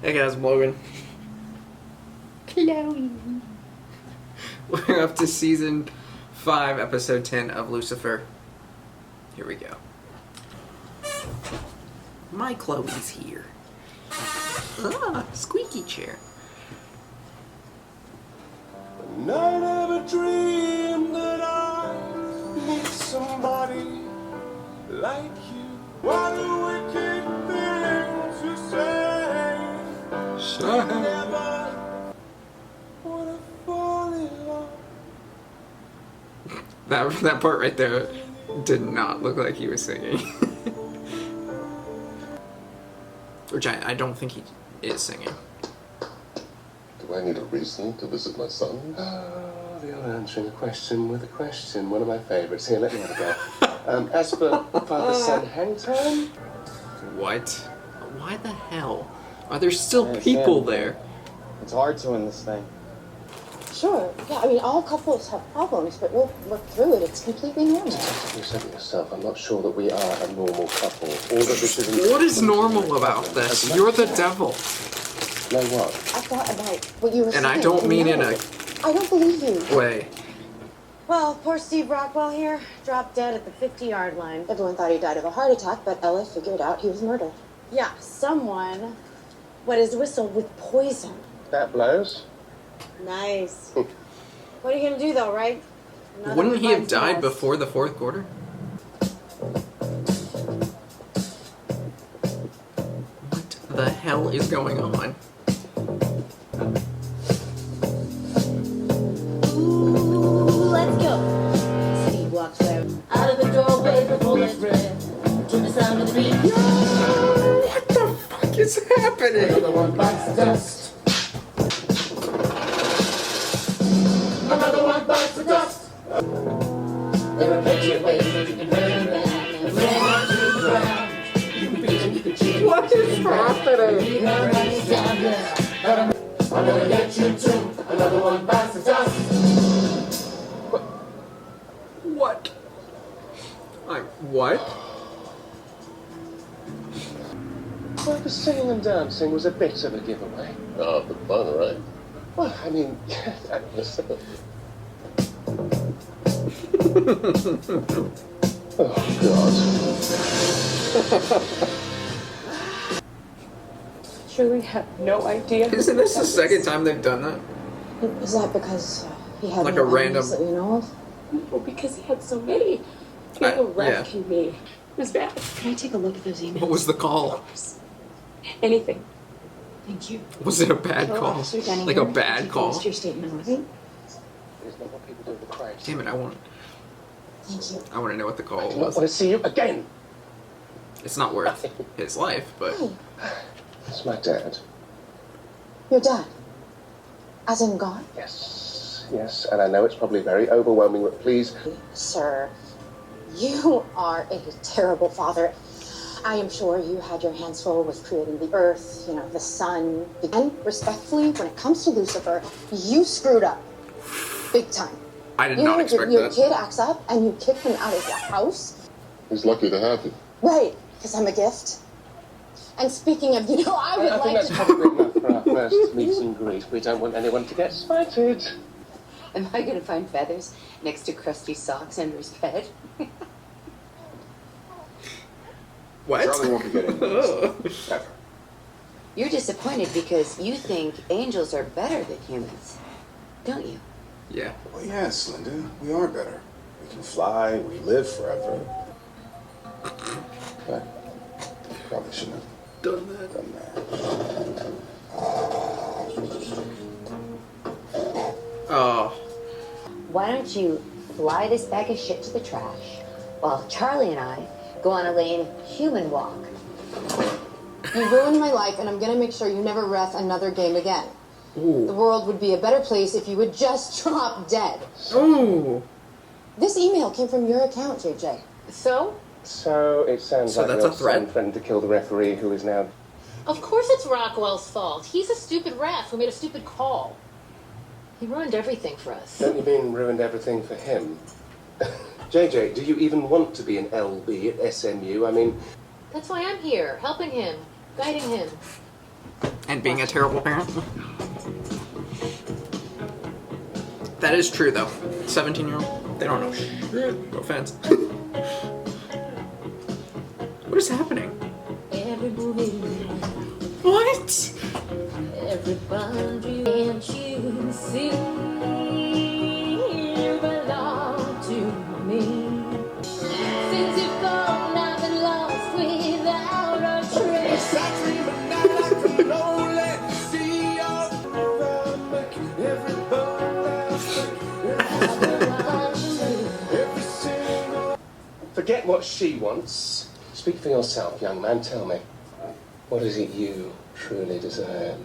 Hey guys, I'm Logan. Chloe. We're up to season 5, episode 10 of Lucifer. Here we go. My Chloe's here. Ah, squeaky chair. And I never dreamed that I'd meet somebody like you. What a wicked thing to say. Shut up. Never wanna fall in love. That part right there did not look like he was singing. Which I don't think he is singing. Do I need a reason to visit my son? Oh, the old answering a question with a question. One of my favourites. Here, let me have a go. As for father-son hang time? What? Why the hell are there still people there? It's hard to win this thing. Sure. Yeah, I mean, all couples have problems, but we'll work through it. It's completely normal. You said it yourself. I'm not sure that we are a normal couple. Or that this isn't... What is normal about this? You're the devil. No, what? I thought about what you were saying. And I don't mean in a I don't believe you. way. Well, poor Steve Rockwell here, dropped dead at the 50-yard line. Everyone thought he died of a heart attack, but Ella figured out he was murdered. Yeah, someone wet his whistle with poison. That blows. Nice. What are you gonna do, though, right? Another Wouldn't he one have bites died the dust. before the fourth quarter? What the hell is going on? Let's go. Steve walks out of the doorway, the bullets red. To the sound of the beat. What the fuck is happening? Another one bites the dust. Another one bites the dust. There are plenty of ways that you can burn back and ran to the ground. You can beat him, you can cheat him. What is happening? You can run it down there. But I'm gonna get you too. Another one bites the dust. What? What? Well, the singing and dancing was a bit of a giveaway. Oh, but fun, right? Well, I mean... Oh, God. Truly have no idea. Isn't this the second time they've done that? Is that because he had Like no a random- enemies that we know of? Well, because he had so many. Being a ref yeah. can be. It was bad. Can I take a look at those emails? What was the call? Anything. Thank you. Was it a bad Hello, call? Officer Denny Like a here. bad You call? finished your statement with me? It's not what people do in the crowd. Damn it, I want Thank you. to know what the call I do not was. want to see you again. It's not worth his life, but Hey, It's my dad. your dad. As in God? Yes, and I know it's probably very overwhelming, but please... Sir, you are a terrible father. I am sure you had your hands full with creating the earth, the sun. And respectfully, when it comes to Lucifer, you screwed up. Big time. I did not expect your that. kid acts up and you kick him out of the house. He's lucky to have you. Right, because I'm a gift. And speaking of, I would I think like that's to... probably enough for our first meet and greet. We don't want anyone to get spited. Am I going to find feathers next to crusty socks under his bed? What? Charlie won't be getting this. Ever. You're disappointed because you think angels are better than humans, don't you? Yeah. Well, yes, Linda, we are better. We can fly, we live forever. But probably shouldn't have Done that. done that. Oh. Why don't you fly this bag of shit to the trash while Charlie and I go on a lame human walk? You ruined my life, and I'm gonna make sure you never ref another game again. Ooh. The world would be a better place if you would just drop dead. Ooh. This email came from your account, JJ. So? So it sounds So like that's your a threat? son threatened to kill the referee who is now... Of course it's Rockwell's fault. He's a stupid ref who made a stupid call. He ruined everything for us. Don't you mean ruined everything for him? JJ, do you even want to be an LB at SMU? I mean... That's why I'm here, helping him, guiding him. And being a terrible parent. That is true, though. 17-year-old, they don't know shit. No offense. What is happening? Every movie, What? every boundary, and you see, you belong to me. Since you've gone, I've been lost without a trace. Forget what she wants. Speak for yourself, young man. Tell me, what is it you truly desire?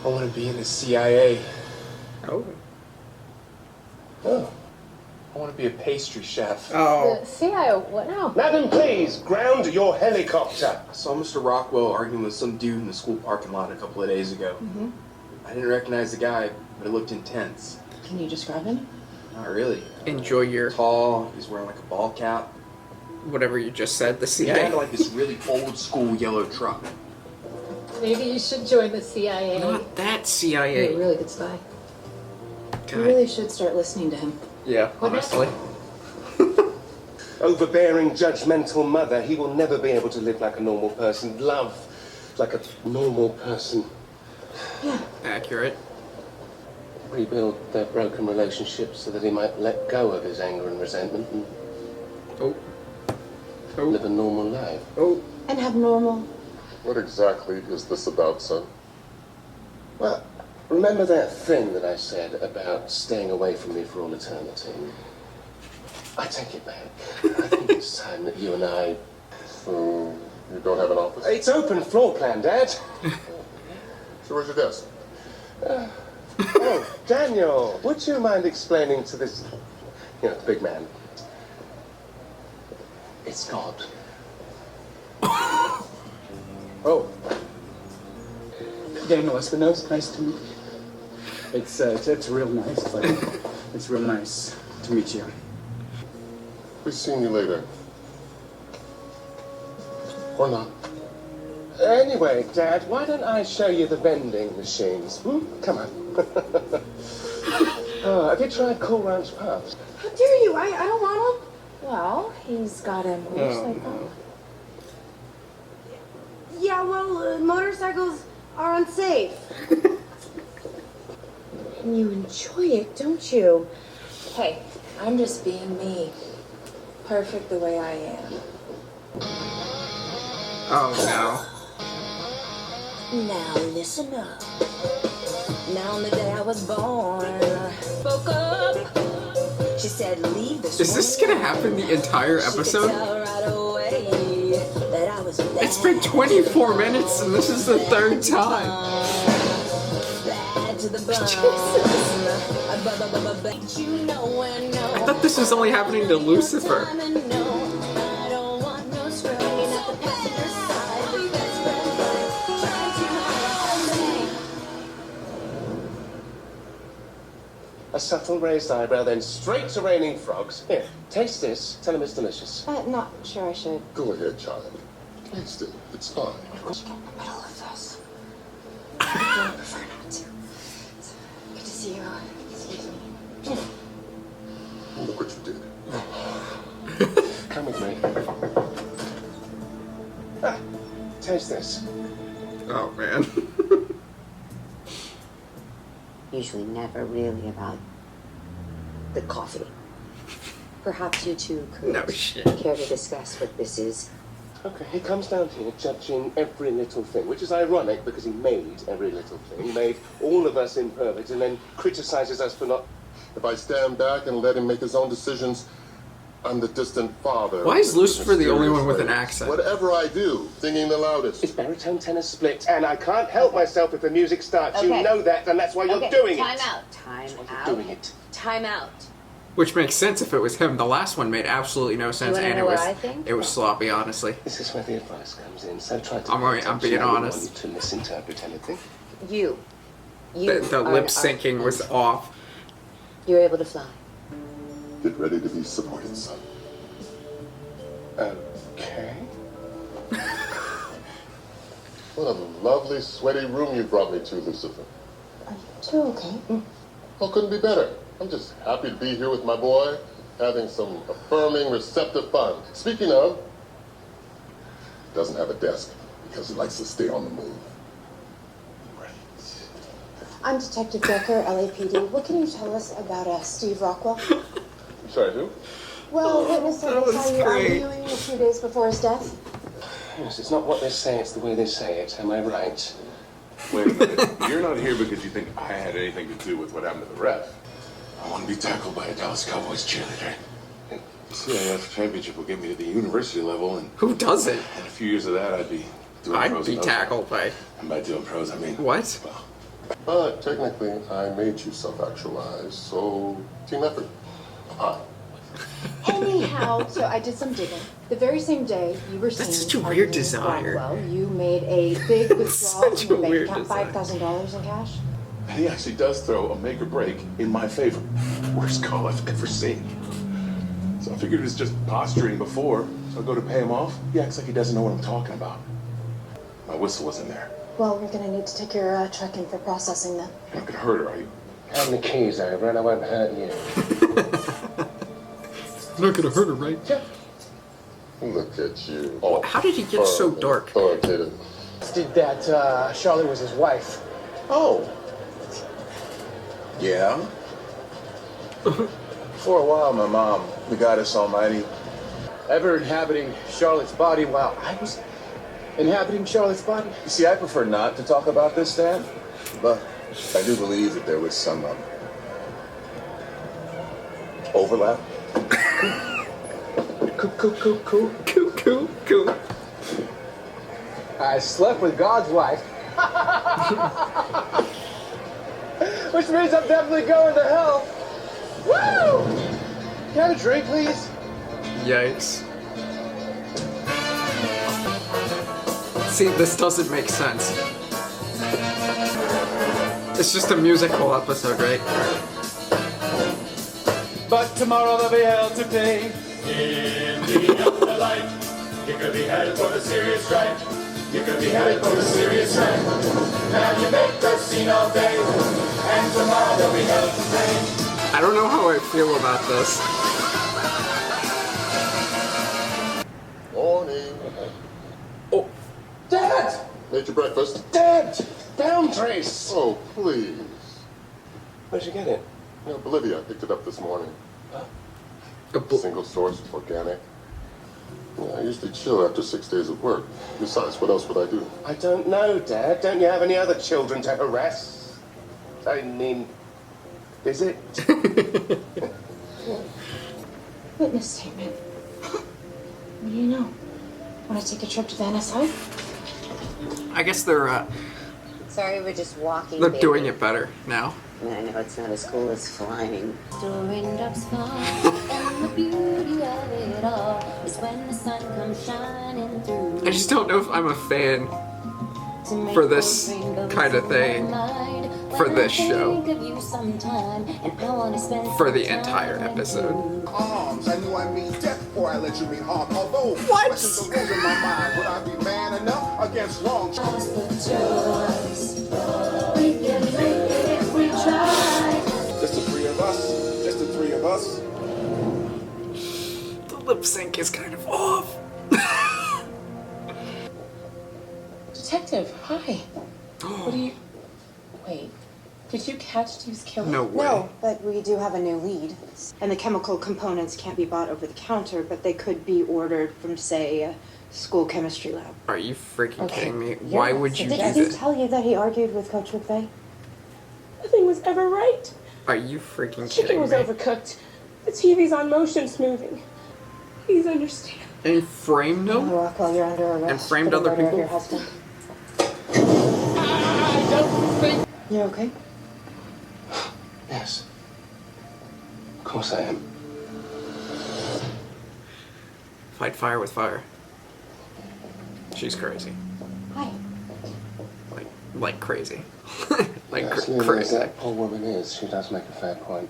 I want to be in the CIA. Oh. Oh. I want to be a pastry chef. Oh. The CIO, what now? Madam, please, ground your helicopter. I saw Mr. Rockwell arguing with some dude in the school parking lot a couple of days ago. I didn't recognize the guy, but it looked intense. Can you describe him? Not really. Enjoy your Tall, he's wearing like a ball cap. whatever you just said. The He had CIA. like this really old school yellow truck. Maybe you should join the CIA. Not that You're a CIA. really good spy. God. You really should start listening to him. Yeah, honestly. Overbearing, judgmental mother. He will never be able to live like a normal person, love like a normal person, Accurate. rebuild their broken relationships so that he might let go of his anger and resentment and Oh. live Oh. a normal life. Oh. And have normal. What exactly is this about, son? Well, remember that thing that I said about staying away from me for all eternity? I take it back. I think it's time that you and I... So, you don't have an office? It's open floor plan, Dad. So where's your desk? Oh, Daniel, would you mind explaining to this, the big man? It's God. Oh. Daniel Espinosa, nice to meet you. It's real nice. It's real nice to meet you. Be seeing you later. Or not. Anyway, Dad, why don't I show you the vending machines? Come on. Oh, have you tried Cool Ranch Puffs? How dare you? I don't want him. Well, he's got a motorcycle. Yeah, well, motorcycles are unsafe. And you enjoy it, don't you? Hey, I'm just being me. Perfect the way I am. Oh Now listen up. Now on the day I was born, spoke up. She said, leave this. no. Is this gonna happen the entire episode? It's been 24 minutes and this is the third time. I thought this was only happening to Lucifer. A subtle raised eyebrow, then straight to raining frogs. Here, taste this. Tell him it's delicious. Not sure I should. Go ahead, child. Taste it. It's fine. Get in the middle of this. I prefer not to. Good to see you. Excuse me. Look what you did. Come with me. Taste this. Oh man. Usually never really about the coffee. Perhaps you two could No shit. care to discuss what this is. Okay, he comes down here judging every little thing, which is ironic because he made every little thing. He made all of us imperfect and then criticizes us for not... If I stand back and let him make his own decisions, I'm the distant father. Why is Lucifer the only one with an Mysterious accent? Whatever I do, singing the loudest. It's baritone tenor split, and I can't help myself if the music starts. Okay. You know that, and that's why you're doing Time it. out. Time That's why out. you're doing it. Time out. Which makes sense if it was him. The last one made absolutely no sense, wanna and know what I think? it was sloppy, honestly. This is where the advice comes in, so try to... I'm being I don't honest. want you to misinterpret anything. You The are lip an syncing was archangel. off. You're able to fly. Get ready to be supported, son. Okay. What a lovely, sweaty room you brought me to, Lucifer. Are you two okay? Oh, couldn't be better. I'm just happy to be here with my boy, having some affirming, receptive fun. Speaking of, doesn't have a desk because he likes to stay on the move. I'm Detective Decker, LAPD. What can you tell us about Steve Rockwell? I'm sorry, who? Well, witness said that they saw was you great. arguing a few days before his death. Yes, it's not what they say, it's the way they say it. Am I right? Wait a minute. You're not here because you think I had anything to do with what happened to the ref. I want to be tackled by a Dallas Cowboys cheerleader. The CIF championship will get me to the university level, and Who doesn't? in a few years of that, I'd be doing I'd pros be and tackled by. And by doing pros, I mean What? Well, But technically, I made you self-actualize, so team effort. Anyhow, so I did some digging. The very same day you were That's seen such a weird arguing with desire. Rockwell, you made a big withdrawal Such from a your weird bank account, desire. $5,000 in cash. and he actually does throw a make or break in my favor. Worst call I've ever seen. So I figured it was just posturing before. So I go to pay him off. He acts like he doesn't know what I'm talking about. My whistle wasn't there. Well, we're gonna need to take your truck in for processing then. You're not gonna hurt her, are you? Hand the keys over and I won't hurt you. Not gonna hurt her, right? Look at you. Oh, How did he get so firm and dark? authoritative. Did that Charlotte was his wife. Oh. Yeah? For a while, my mom, the goddess almighty, Ever inhabiting Charlotte's body while I was inhabiting Charlotte's body? you see, I prefer not to talk about this, Dad, but I do believe that there was some overlap. Cool. Cool. I slept with God's wife. Which means I'm definitely going to hell. Woo! Can I have a drink, please? Yikes. See, this doesn't make sense. It's just a musical episode, right? But tomorrow they'll be held to pay. In the afterlife, you could be headed for the serious strike. You could be headed for the serious strike. Now you make the scene all day, and tomorrow they'll be held to pay. I don't know how I feel about this. Morning. Oh, Dad! Made your breakfast? Dad! Boundaries! Oh, please. Where'd you get it? You know, Bolivia, I picked it up this morning. Single source, organic. Yeah, I usually chill after 6 days of work. Besides, what else would I do? I don't know, Dad. Don't you have any other children to harass? I mean, is it? Witness statement. What do you know? Want to take a trip to the NSI? I guess they're Sorry, we're just walking. they're baby. doing it better now. And I know it's not as cool as flying. The raindrops fall, and the beauty of it all is when the sun comes shining through. I just don't know if I'm a fan To make for this those rainbows kind of in thing my mind. for When this I show. think of you sometime, and I wanna spend For the some entire time with episode. you. Arms, I knew I mean death before I let you meet harm. Although What? questions arose in my mind, would I be man enough against wrong? Just the two of us. We can make it if we try. Just the three of us. Just the three of us. The lip sync is kind of off. Detective, hi. What do you... Wait, did you catch Steve's killer? No way. No, but we do have a new lead. And the chemical components can't be bought over the counter, but they could be ordered from, say, a school chemistry lab. Are you freaking Okay. kidding me? Why would you Did do he this? tell you that he argued with Coach McVeigh? Nothing was ever right. Are you freaking Chicken kidding was me? overcooked. The TV's on motion smoothing. Please understand. And framed him? Rockwell, you're under arrest. And framed for the other murder of people? Your husband. I don't think... You okay? Yes. Of course I am. Fight fire with fire. She's crazy. Hi. Like crazy. like As little as crazy. that poor woman is, she does make a fair point.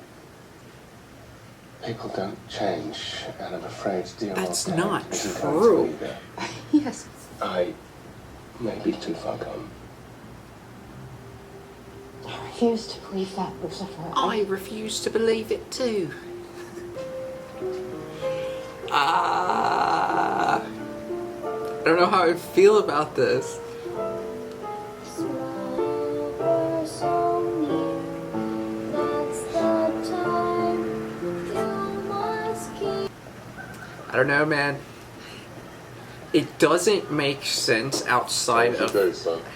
People don't change, and I'm afraid dear That's old Dad not isn't going true. to either. Yes. I maybe too far gone. I refuse to believe that, Lucifer. I refuse to believe it too. I don't know how I feel about this. I don't know, man. It doesn't make sense outside of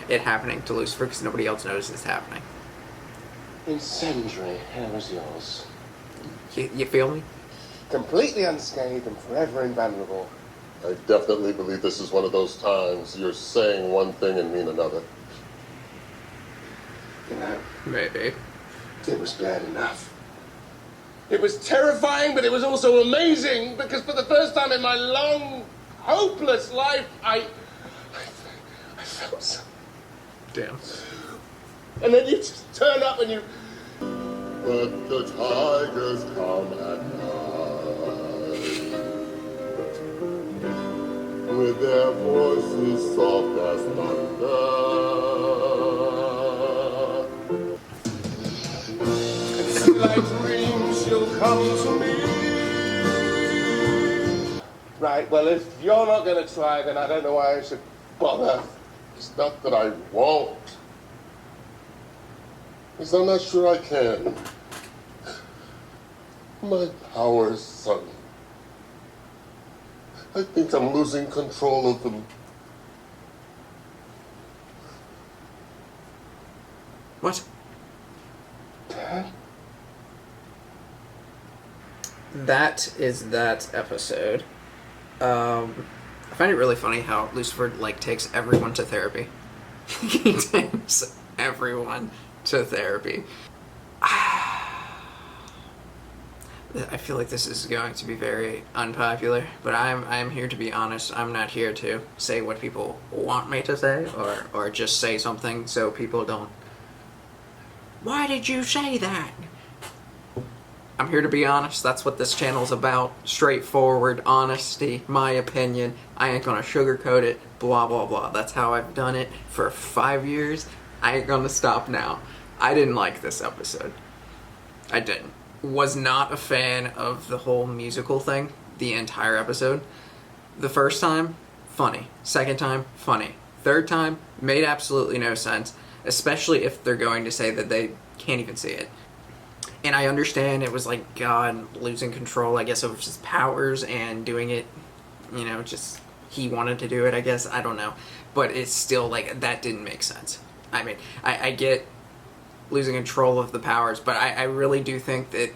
it happening to Lucifer because nobody else knows it's happening. Incendiary, how was yours? You feel me? Completely unscathed and forever invulnerable. I definitely believe this is one of those times you're saying one thing and mean another. You know, maybe. It was bad enough. It was terrifying, but it was also amazing because for the first time in my long, hopeless life, I felt something. Damn. And then you just turn up and you... But the tigers come at night with their voices soft as thunder. Like dreams, she'll come to me. Right, well, if you're not going to try, then I don't know why I should bother. It's not that I won't. It's I'm not sure I can. My powers, son. I think I'm losing control of them. What? Dad? That is that episode. I find it really funny how Lucifer like takes everyone to therapy. He takes everyone to therapy. I feel like this is going to be very unpopular, but I'm here to be honest. I'm not here to say what people want me to say or just say something so people don't. Why did you say that? I'm here to be honest. That's what this channel's about. Straightforward honesty, my opinion. I ain't gonna sugarcoat it, blah, blah, blah. That's how I've done it for 5 years. I ain't gonna stop now. I didn't like this episode. I didn't. Was not a fan of the whole musical thing, the entire episode. The first time, funny. Second time, funny. Third time, made absolutely no sense, especially if they're going to say that they can't even see it. And I understand it was like God losing control, I guess, over his powers and doing it, you know, just he wanted to do it, I guess. I don't know. But it's still like, that didn't make sense. I mean, I get losing control of the powers, but I really do think that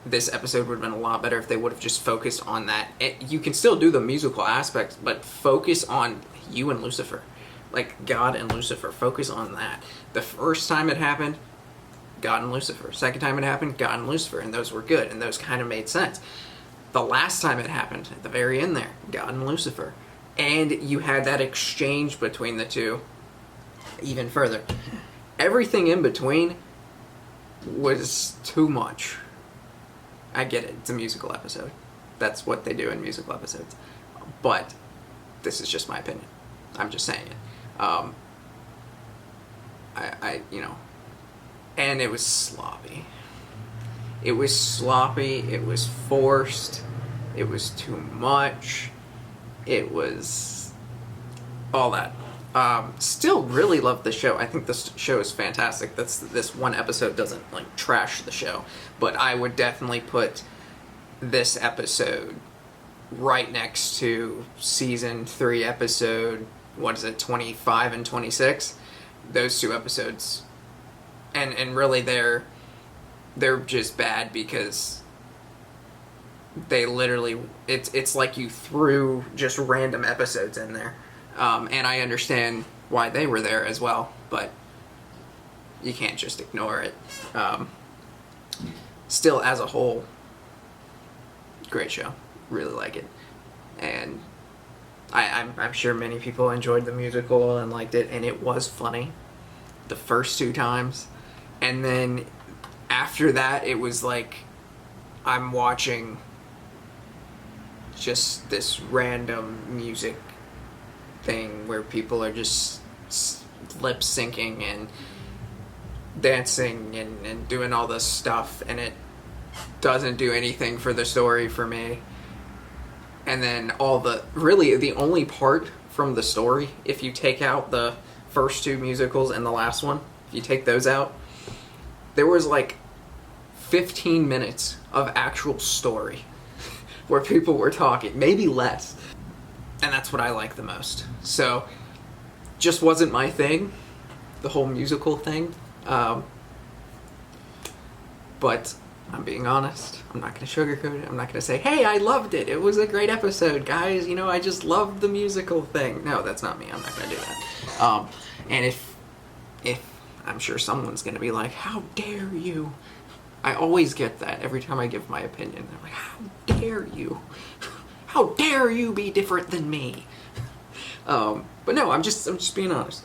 this episode would have been a lot better if they would have just focused on that. You can still do the musical aspects, but focus on you and Lucifer. Like, God and Lucifer. Focus on that. The first time it happened, God and Lucifer. Second time it happened, God and Lucifer. And those were good, and those kind of made sense. The last time it happened, at the very end there, God and Lucifer. And you had that exchange between the two even further. Everything in between was too much. I get it. It's a musical episode. That's what they do in musical episodes. But this is just my opinion. I'm just saying it. You know, and it was sloppy. It was sloppy. It was forced. It was too much. It was all that. Still really love the show. I think this show is fantastic. This one episode doesn't like trash the show, but I would definitely put this episode right next to season 3 episode, what is it, 25 and 26. Those two episodes, and really they're just bad because they literally it's like you threw just random episodes in there. And I understand why they were there as well, but you can't just ignore it. Still, as a whole, great show. Really like it. And I'm sure many people enjoyed the musical and liked it, and it was funny the first 2 times. And then after that, it was like I'm watching just this random music thing where people are just lip syncing and dancing and doing all this stuff, and it doesn't do anything for the story for me. And then really the only part from the story, if you take out the first two musicals and the last one, if you take those out, there was like 15 minutes of actual story where people were talking, maybe less. And that's what I like the most. So, just wasn't my thing, the whole musical thing. But I'm being honest. I'm not going to sugarcoat it. I'm not going to say, hey, I loved it. It was a great episode, guys. You know, I just loved the musical thing. No, that's not me. I'm not going to do that. And if I'm sure someone's going to be like, how dare you? I always get that every time I give my opinion. They're like, how dare you? How dare you be different than me? But no, I'm just being honest.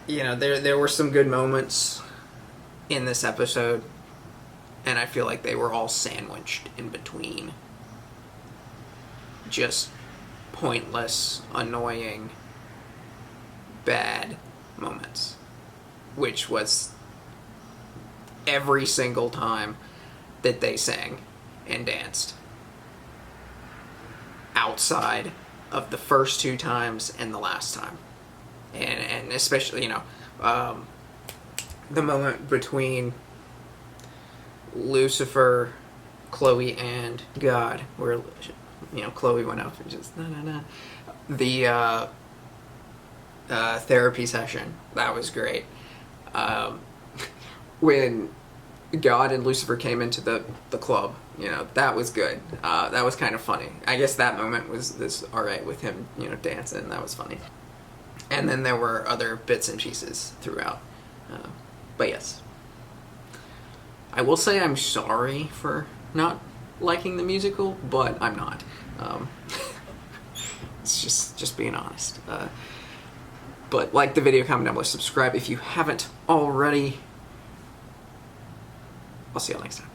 You know, there were some good moments in this episode, and I feel like they were all sandwiched in between just pointless, annoying, bad moments, which was every single time that they sang and danced, outside of the first two times and the last time. And especially, you know, the moment between Lucifer, Chloe, and God, where, you know, Chloe went up and just, na. The therapy session, that was great. When God and Lucifer came into the club, you know, that was good. That was kind of funny. I guess that moment was alright with him, you know, dancing. That was funny. And then there were other bits and pieces throughout. But yes. I will say I'm sorry for not liking the musical, but I'm not. It's just being honest. But like the video, comment down below, subscribe if you haven't already. I'll see you all next time.